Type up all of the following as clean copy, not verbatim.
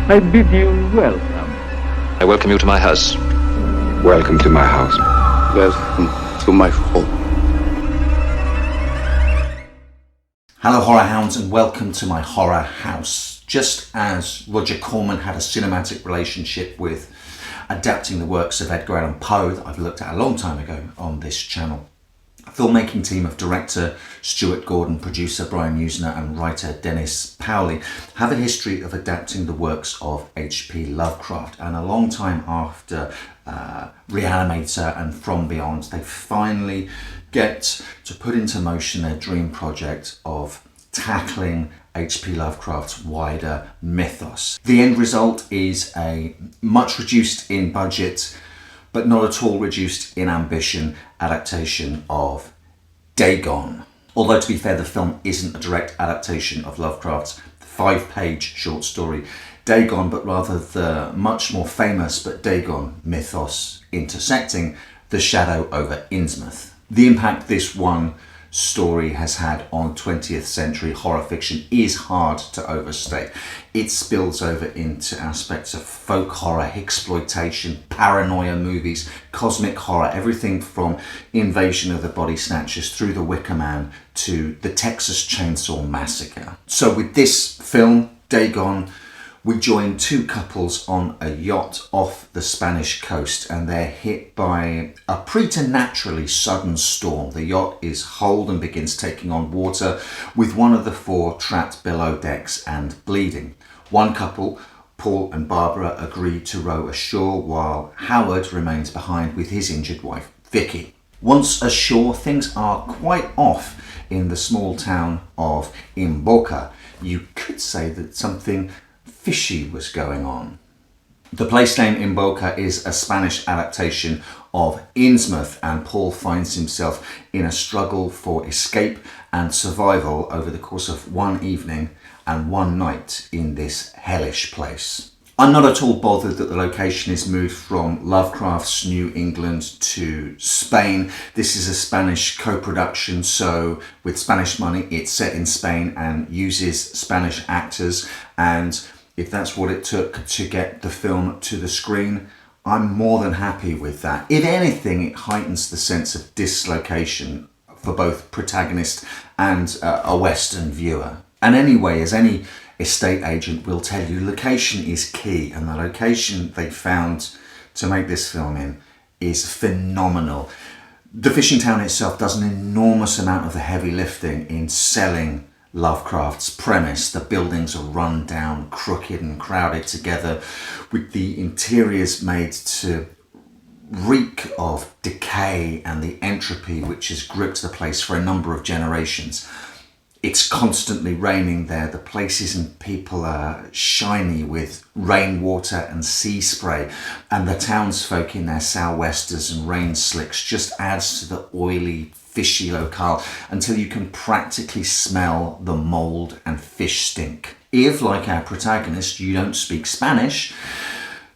I bid you welcome. I welcome you to my house. Welcome to my house. Welcome to my home. Hello horror hounds and welcome to my horror house. Just as Roger Corman had a cinematic relationship with adapting the works of Edgar Allan Poe that I've looked at a long time ago on this channel, filmmaking team of director Stuart Gordon, producer Brian Usner and writer Dennis Powley have a history of adapting the works of H P Lovecraft, and a long time after Re-Animator and From Beyond, they finally get to put into motion their dream project of tackling H P Lovecraft's wider mythos. The end result is a much reduced in budget but not at all reduced in ambition adaptation of Dagon. Although to be fair, the film isn't a direct adaptation of Lovecraft's 5-page short story Dagon, but rather the much more famous but Dagon mythos intersecting the shadow over Innsmouth. The impact this one story has had on 20th century horror fiction is hard to overstate. It spills over into aspects of folk horror, exploitation, paranoia movies, cosmic horror, everything from Invasion of the Body Snatchers through The Wicker Man to the Texas Chainsaw Massacre. So with this film, Dagon, we join two couples on a yacht off the Spanish coast, and they're hit by a preternaturally sudden storm. The yacht is holed and begins taking on water, with one of the four trapped below decks and bleeding. One couple, Paul and Barbara, agree to row ashore while Howard remains behind with his injured wife, Vicky. Once ashore, things are quite off in the small town of Imboca. You could say that something fishy was going on. The place name Imboca is a Spanish adaptation of Innsmouth, and Paul finds himself in a struggle for escape and survival over the course of one evening and one night in this hellish place. I'm not at all bothered that the location is moved from Lovecraft's New England to Spain. This is a Spanish co-production, so with Spanish money it's set in Spain and uses Spanish actors, and if that's what it took to get the film to the screen, I'm more than happy with that. If anything, it heightens the sense of dislocation for both protagonist and a Western viewer. And anyway, as any estate agent will tell you, location is key, and the location they found to make this film in is phenomenal. The fishing town itself does an enormous amount of the heavy lifting in selling Lovecraft's premise. The buildings are run down, crooked and crowded together, with the interiors made to reek of decay and the entropy which has gripped the place for a number of generations. It's constantly raining there. The places and people are shiny with rainwater and sea spray, and the townsfolk in their sou'westers and rain slicks just adds to the oily, fishy locale until you can practically smell the mold and fish stink. If, like our protagonist, you don't speak Spanish,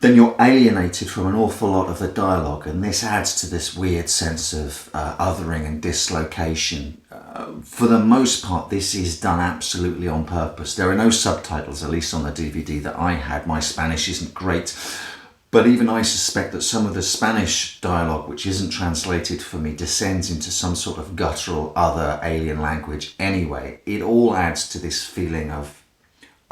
then you're alienated from an awful lot of the dialogue, and this adds to this weird sense of othering and dislocation. For the most part, this is done absolutely on purpose. There are no subtitles, at least on the DVD that I had. My Spanish isn't great, but even I suspect that some of the Spanish dialogue, which isn't translated for me, descends into some sort of guttural other alien language anyway. It all adds to this feeling of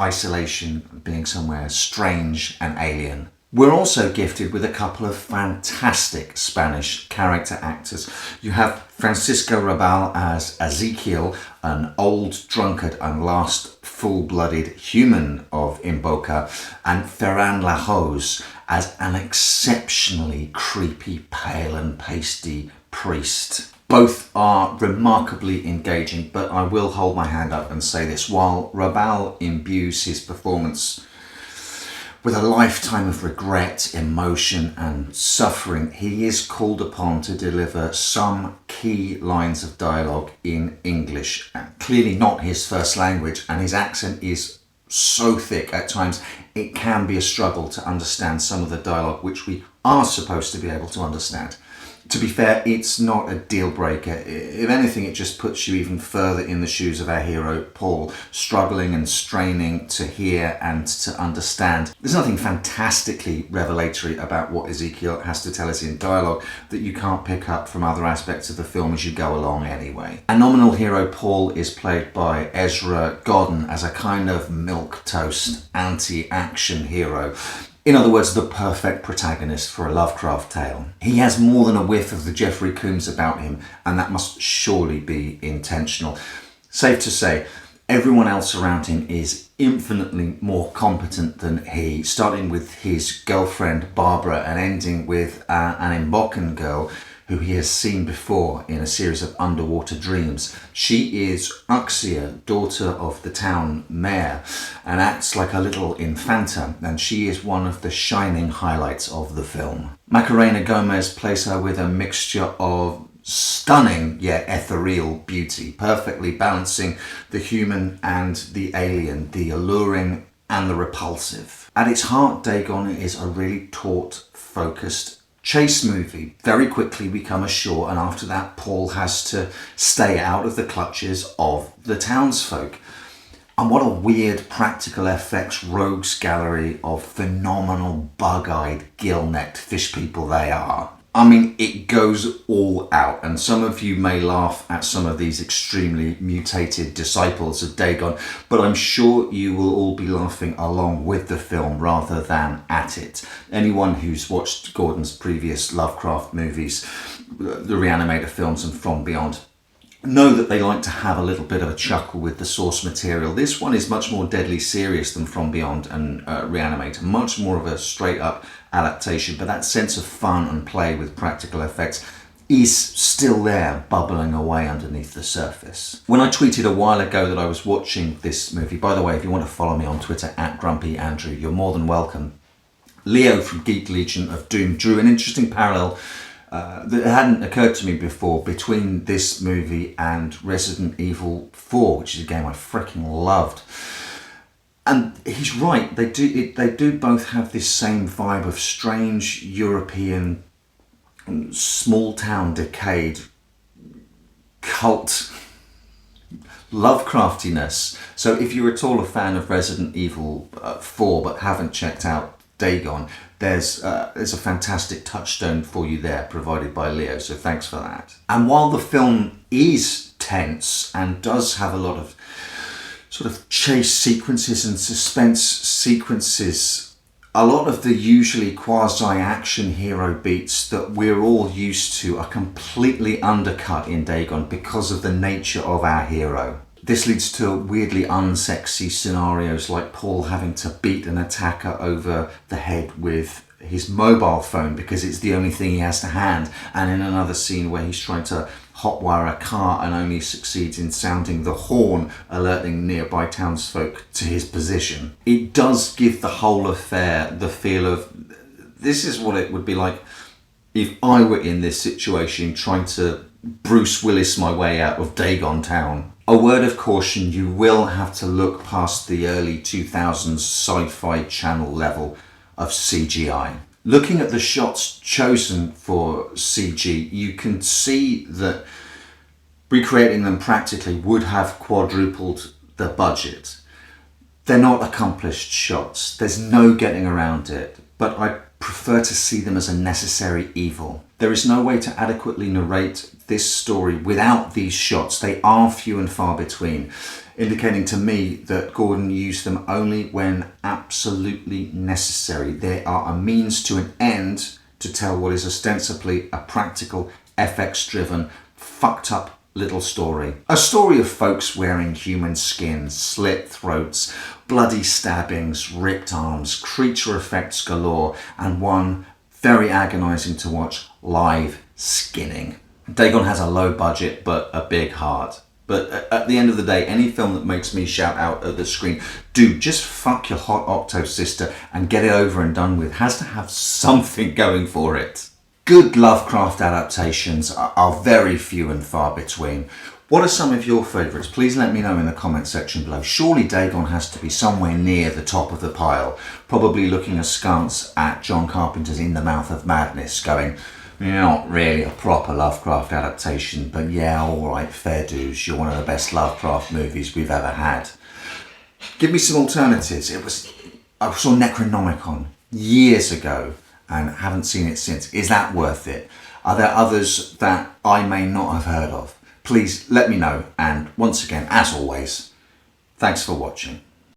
isolation, being somewhere strange and alien. We're also gifted with a couple of fantastic Spanish character actors. You have Francisco Rabal as Ezekiel, an old drunkard and last full-blooded human of Imboca, and Ferran Lajos as an exceptionally creepy, pale and pasty priest. Both are remarkably engaging, but I will hold my hand up and say this: while Rabal imbues his performance with a lifetime of regret, emotion and suffering, he is called upon to deliver some key lines of dialogue in English. Clearly not his first language, and his accent is so thick at times it can be a struggle to understand some of the dialogue which we are supposed to be able to understand. To be fair, it's not a deal breaker. If anything, it just puts you even further in the shoes of our hero, Paul, struggling and straining to hear and to understand. There's nothing fantastically revelatory about what Ezekiel has to tell us in dialogue that you can't pick up from other aspects of the film as you go along anyway. Our nominal hero, Paul, is played by Ezra Godden as a kind of milquetoast anti-action hero. In other words, the perfect protagonist for a Lovecraft tale. He has more than a whiff of the Jeffrey Combs about him, and that must surely be intentional. Safe to say, everyone else around him is infinitely more competent than he, starting with his girlfriend Barbara and ending with an Mbokan girl who he has seen before in a series of underwater dreams. She is Uxia, daughter of the town mayor, and acts like a little infanta, and she is one of the shining highlights of the film. Macarena Gomez plays her with a mixture of stunning yet ethereal beauty, perfectly balancing the human and the alien, the alluring and the repulsive. At its heart, Dagon is a really taut, focused chase movie. Very quickly we come ashore, and after that Paul has to stay out of the clutches of the townsfolk. And what a weird practical effects rogues gallery of phenomenal bug-eyed, gill-necked fish people they are. I mean, it goes all out, and some of you may laugh at some of these extremely mutated disciples of Dagon, but I'm sure you will all be laughing along with the film rather than at it. Anyone who's watched Gordon's previous Lovecraft movies, the Re-Animator films and From Beyond, know that they like to have a little bit of a chuckle with the source material. This one is much more deadly serious than From Beyond and Re-Animator, much more of a straight up adaptation, but that sense of fun and play with practical effects is still there, bubbling away underneath the surface. When I tweeted a while ago that I was watching this movie, by the way, if you want to follow me on Twitter at GrumpyAndrew, you're more than welcome. Leo from Geek Legion of Doom drew an interesting parallel that hadn't occurred to me before between this movie and Resident Evil 4, which is a game I freaking loved. And he's right, they do both have this same vibe of strange European, small town decayed cult Lovecraftiness. So if you're at all a fan of Resident Evil 4 but haven't checked out Dagon, there's a fantastic touchstone for you there provided by Leo, so thanks for that. And while the film is tense and does have a lot of sort of chase sequences and suspense sequences, a lot of the usually quasi-action hero beats that we're all used to are completely undercut in Dagon because of the nature of our hero. This leads to weirdly unsexy scenarios like Paul having to beat an attacker over the head with his mobile phone because it's the only thing he has to hand, and in another scene where he's trying to hotwire a car and only succeeds in sounding the horn, alerting nearby townsfolk to his position. It does give the whole affair the feel of, this is what it would be like if I were in this situation trying to Bruce Willis my way out of Dagon town. A word of caution, you will have to look past the early 2000s sci-fi channel level of CGI. Looking at the shots chosen for CG, you can see that recreating them practically would have quadrupled the budget. They're not accomplished shots, there's no getting around it, but I prefer to see them as a necessary evil. There is no way to adequately narrate this story without these shots. They are few and far between, indicating to me that Gordon used them only when absolutely necessary. They are a means to an end to tell what is ostensibly a practical, FX-driven, fucked up little story. A story of folks wearing human skin, slit throats, bloody stabbings, ripped arms, creature effects galore, and one very agonizing to watch, live skinning. Dagon has a low budget but a big heart. But at the end of the day, any film that makes me shout out at the screen, dude, just fuck your hot octo sister and get it over and done with, has to have something going for it. Good Lovecraft adaptations are very few and far between. What are some of your favourites? Please let me know in the comment section below. Surely Dagon has to be somewhere near the top of the pile, probably looking askance at John Carpenter's In the Mouth of Madness, going, Not really a proper Lovecraft adaptation, but yeah, alright, fair dues. You're one of the best Lovecraft movies we've ever had. Give me some alternatives. I saw Necronomicon years ago and haven't seen it since. Is that worth it? Are there others that I may not have heard of? Please let me know. And once again, as always, thanks for watching.